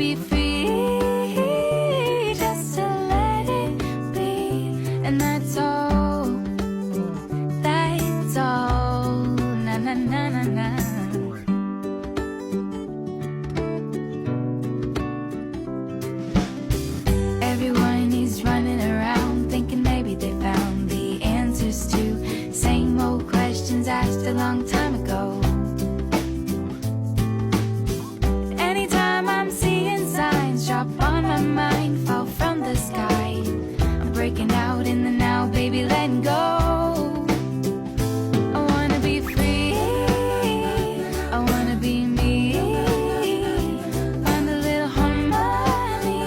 be free, just to let it be. And that's all, that's all. Na na na na na. Everyone is running around thinking maybe they found the answers to same old questions asked a long time ago. Anytime I'm seeing signs drop on my mind, fall from the sky, I'm breaking out in the now, baby, letting go. I wanna be free, I wanna be me, find a little harmony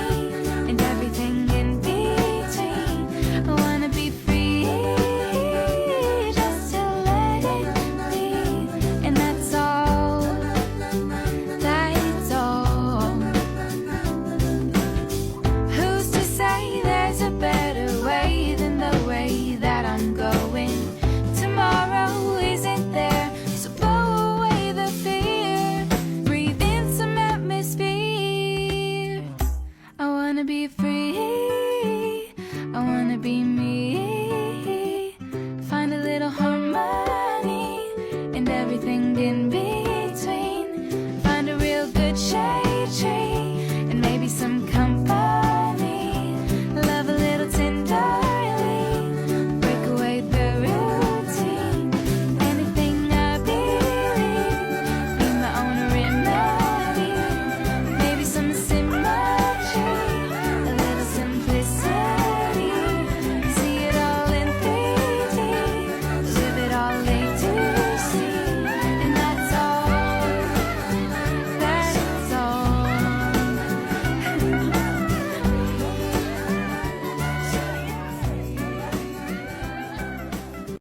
and everything in between. I wanna be free, just to let it be. And that's all, that's all. Who's to say there's a better way than the way that I'm going? Tomorrow isn't there, so blow away the fear, breathe in some atmosphere. I wanna be free.